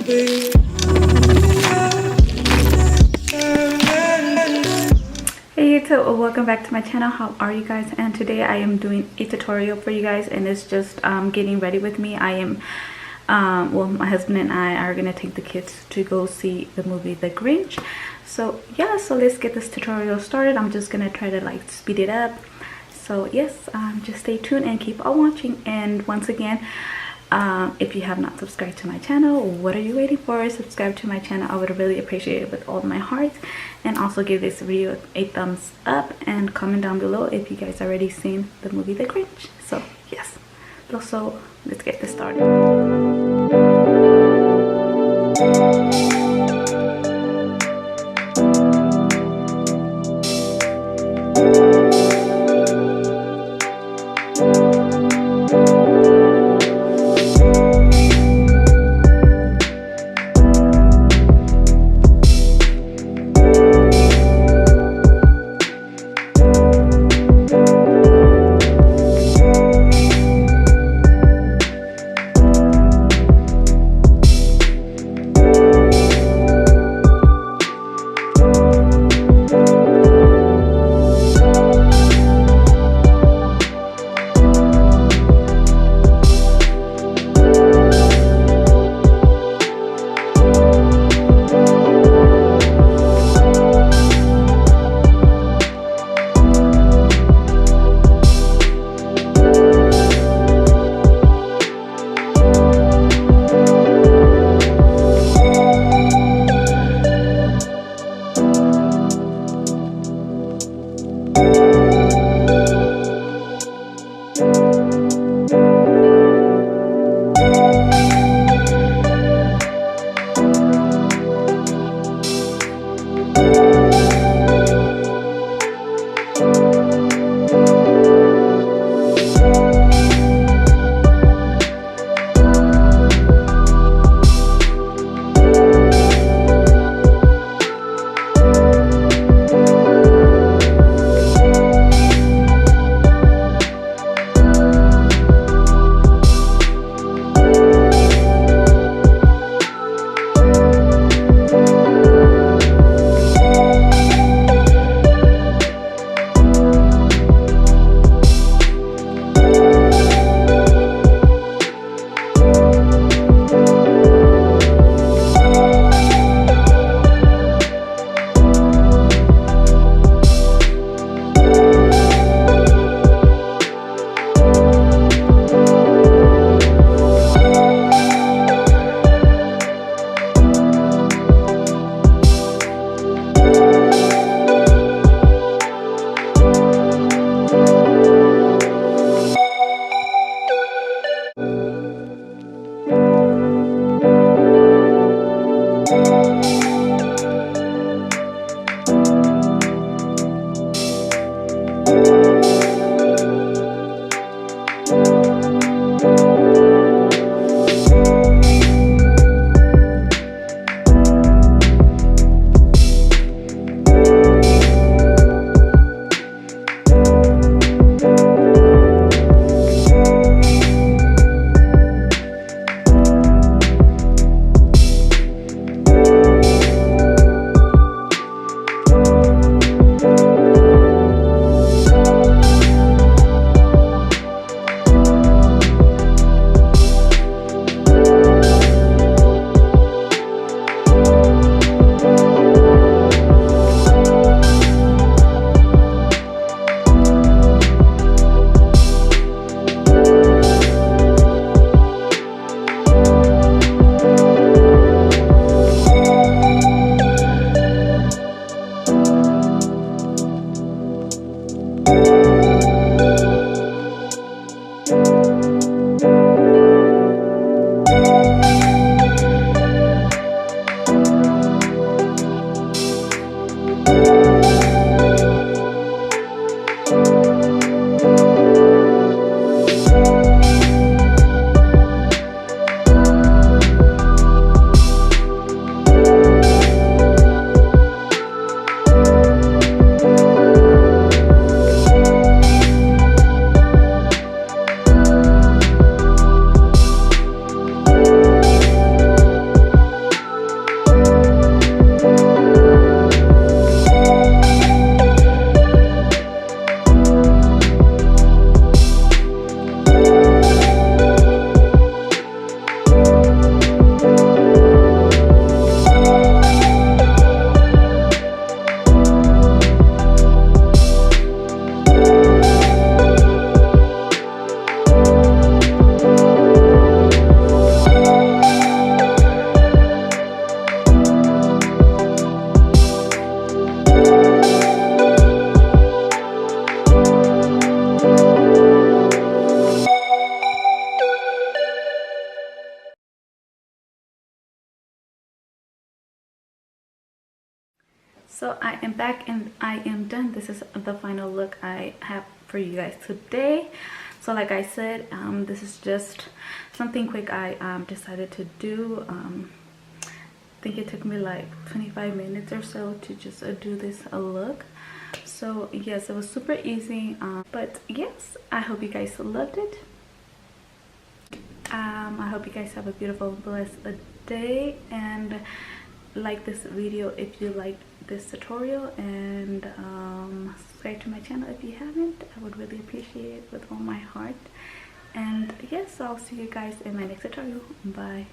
Hey YouTube, welcome back to my channel. How are you guys? And today I am doing a tutorial for you guys, and it's just getting ready with me. I am well, my husband and I are gonna take the kids to go see the movie The Grinch. So yeah, so let's get this tutorial started. I'm just gonna try to like speed it up. So yes, just stay tuned and keep on watching. And once again, if you have not subscribed to my channel, what are you waiting for? Subscribe to my channel. I would really appreciate it with all my heart. And also give this video a thumbs up and comment down below if you guys already seen the movie The Grinch. So yes, also let's get this started. So I am back and I am done. This is the final look I have for you guys today. So like I said, this is just something quick I decided to do. I think it took me like 25 minutes or so to just do this look. So yes, it was super easy, but yes, I hope you guys loved it. I hope you guys have a beautiful, blessed day, and like this video if you liked this tutorial, and subscribe to my channel if you haven't. I would really appreciate it with all my heart. And yes, I'll see you guys in my next tutorial. Bye.